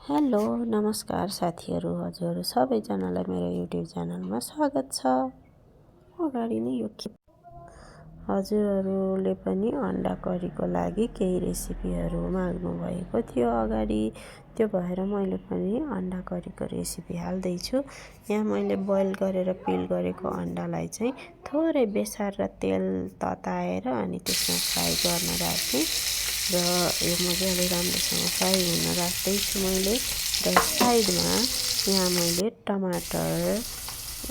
Hello नमस्कार साथीहरू हजुरहरू सबैजनालाई मेरो युट्युब च्यानलमा स्वागत छ। अगाडि नै यो हजुरहरूले पनि अन्डा करीको लागि केही रेसिपीहरू माग्नु भएको थियो अगाडि, त्यो भएर मैले पनि अन्डा करीको रेसिपी हाल्दैछु। यहाँ मैले बोइल गरेर पिल गरेको अन्डालाई चाहिँ थोरै बेसार र तेल तताएर अनि त्यसमा फ्राई गर्न राखेँ र यो मजाले राम्रोसँग फ्राई हुन राख्दैछु मैले। र साइडमा यहाँ मैले टमाटर,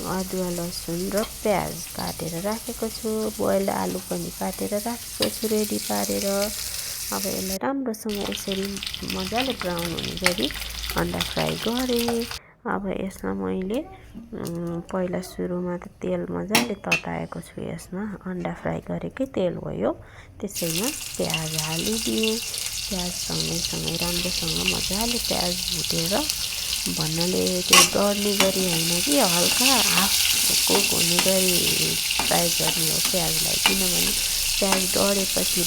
अदुवा, लसुन र प्याज काटेर राखेको छु। बोइल्ड आलु पनि काटेर राखेको छु रेडी पारेर। अब यसलाई राम्रोसँग यसरी मजाले ब्राउन हुने गरी अन्डा फ्राई गरेँ। अब यसमा मैले पहिला सुरुमा त तेल मजाले तताएको छु। यसमा अन्डा फ्राई गरेकै तेल हो यो। त्यसैमा प्याज हालिदिएँ। प्याज सँगै राम्रोसँग मजाले प्याज भुटेर भन्नाले त्यो डढ्ने गरी होइन कि हल्का हाफ कुक हुने गरी फ्राई गर्ने हो प्याजलाई। किनभने प्याज डढेपछि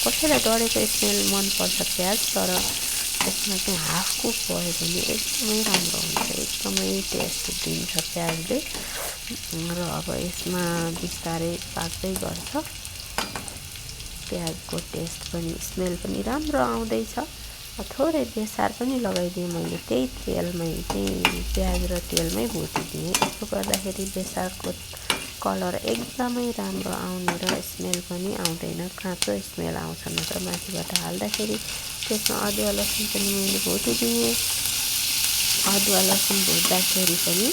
कसैलाई डढेको स्मेल मनपर्छ प्याज, तर त्यसमा चाहिँ हाफ कुक भयो भने एकदमै राम्रो हुन्छ, एकदमै टेस्ट दिन्छ प्याजले। र अब यसमा बिस्तारै पाक्दै गर्छ। प्याजको टेस्ट पनि स्मेल पनि राम्रो आउँदैछ। थोरै बेसार पनि लगाइदिएँ मैले, त्यही तेलमै चाहिँ प्याज र तेलमै भुटिदिएँ। यसो गर्दाखेरि बेसारको कलर एकदमै राम्रो आउने र स्मेल पनि आउँदैन, काँचो स्मेल आउँछ नत्र माथिबाट हाल्दाखेरि। त्यसमा अदुवा लसुन पनि मैले भुटिदिएँ। अदुवा लसुन भुट्दाखेरि पनि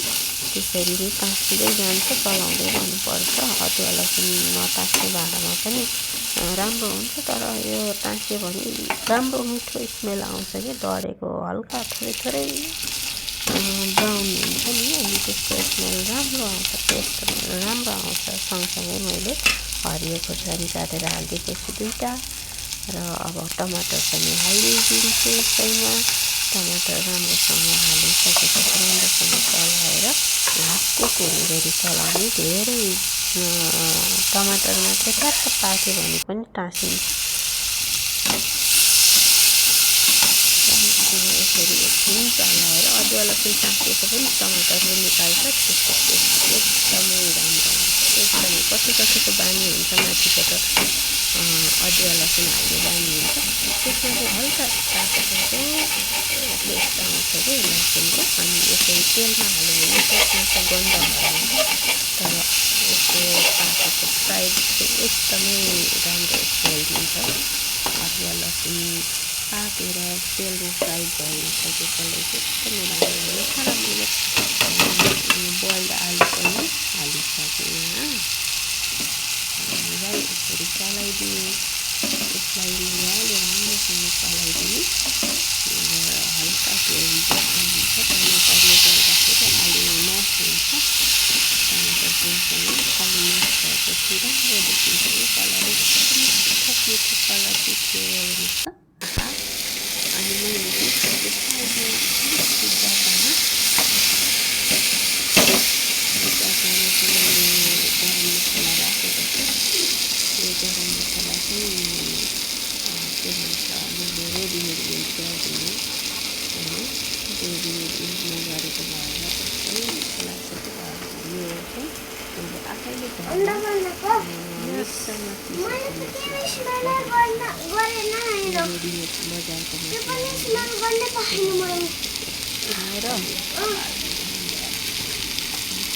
त्यसरी नै ताँसिँदै जान्छ, चलाउँदै गर्नुपर्छ। अदुवा लसुन नताँस्ने भाँडामा पनि राम्रो हुन्छ, तर यो ताँस्यो भने राम्रो मिठो स्मेल आउँछ कि डढेको हल्का थोरै ब्राउन हुन्छ नि, अनि त्यसको स्मेल राम्रो आउँछ, टेस्ट राम्रो आउँछ। सँगसँगै मैले हरियो खोर्सानी काटेर हालिदिएको छु 2टा। र अब टमाटर पनि हालिदिन्छु यसैमा। टमाटर राम्रोसँग हालिसकेपछि राम्रोसँग चलाएर हाफ कुक हुने गरी चलाउने। धेरै टमाटर मात्रै ट्याक्क पाक्यो भने पनि टाँसिन्छ। यसरी एकछिन चलाएर अदुवा लसुन टाँसिएको पनि टमाटरले निकाल्छ, त्यसको टेस्ट एकदमै राम्रो हुन्छ। एकदमै कसैको बानी हुन्छ माथिबाट अदुवा लसुन हाल्ने बानी हुन्छ, त्यसमा चाहिँ हल्का तातो टेस्ट आउँछ कि लसुनको। अनि यसरी तेलमा हाल्यो भने त्यसमा चाहिँ गन्ध हराउँछ, तर यसको पाकेको फ्राइड चाहिँ एकदमै राम्रो स्मेल दिन्छ। अदुवा लसुन पाकेर तेलमा फ्राई भइसकेकोले एकदमै राम्रो हुन्छ। र मैले बोइल्ड आलु पनि हालिसकेँ यहाँ। मजाले यसरी चलाइदिएँ। यसलाई मजाले राम्रोसँग चलाइदिएँ र हल्का तेल हुन्छ। टमाटरले गर्दाखेरि आलु म्यास हुन्छ। टमाटर सँगसँगै आलु म्यास भएपछि राम्रो देखिन्छ यो कलर, एकदमै मिठो कलर देखियो हेर्नुहोस् त। अनि मैले त्यसको साइडमा सिद्धातामा चाहिँ मैले गरम मसला राखेको छु। यो गरम मसला चाहिँ के भन्छ, मैले रेडिमेड युज गर्दिनँ होइन, रेडिमेड युज नगरेको भएर त्यस्तै लाग्छ। यो चाहिँ मैले आफैले घरमा मिक्सरमा पिसेको मसला, रेडिमेड बजारको मसला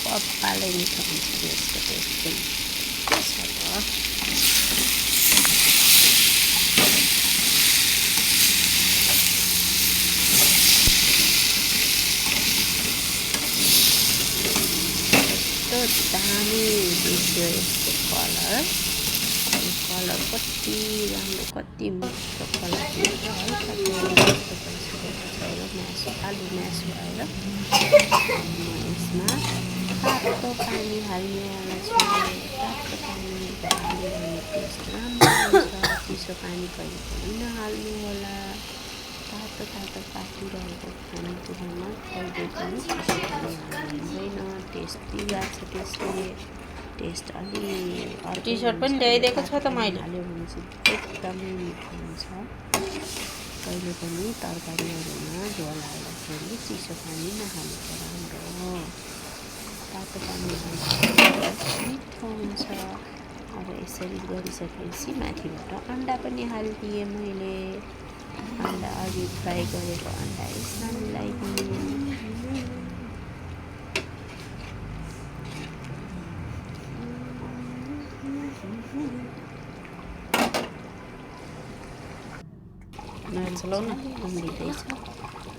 पप्पालाई मिठो हुन्छ यसको टेस्ट पनि। कस्तो दामी देखियो यसको कलर। यो कलर कति राम्रो, कति मिठो कलर दिन्छ। हल्का तेल जस्तो भइसकेको छ यो म्यास, आलु म्यास भएर। यसमा तातो पानी हाल्नेवाला छु। तातो पानी हाल्यो भने टेस्ट राम्रो हुन्छ। चिसो पानी कहिले पनि नहाल्नु होला। तातो पाकिरहेको खानेकुरामा कहिले पनि चिसो पानी हाल्नु हुँदैन। टेस्ट बिगार्छ त्यसले। टेस्ट अलि टी-सर्ट पनि ल्याइदिएको छ त मैले, हाल्यो भने चाहिँ एकदमै मिठो हुन्छ। कहिले पनि तरकारीहरूमा झोल हाल्दाखेरि चिसो पानी नहालेको राम्रो। तातो पानी हाल्दाखेरि मिठो हुन्छ। अब यसरी गरिसकेपछि माथिबाट अन्डा पनि हालिदिएँ मैले। अन्डा अघि फ्राई गरेको अन्डा यसमा मिलाइदिएँ। चलाउन उम्लिँदैछ।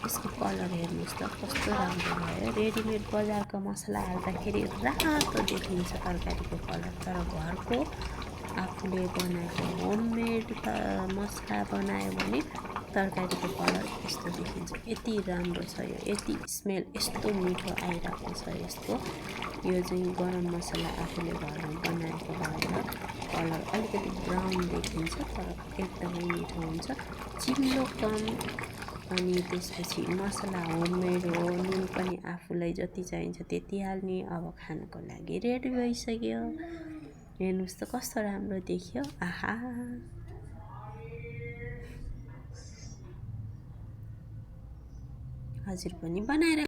यसको कलर हेर्नुहोस् त कस्तो राम्रो भयो। रेडिमेड बजारको मसला हाल्दाखेरि रातो देखिन्छ तरकारीको कलर, तर घरको आफूले बनाएको होममेड मसला बनायो भने तरकारीको कलर यस्तो देखिन्छ। यति राम्रो छ यो, यति स्मेल यस्तो मिठो आइरहेको छ यसको। यो चाहिँ गरम मसला आफूले घरमा बनाएको भएर कलर अलिकति ब्राउन देखिन्छ, तर एकदमै मिठो हुन्छ। चिल्लो कम, अनि त्यसपछि मसला होममेड हो। नुन पनि आफूलाई जति चाहिन्छ त्यति हाल्ने। अब खानको लागि रेडी भइसक्यो। हेर्नुहोस् त कस्तो राम्रो देखियो। आहा, हजुर पनि बनाएर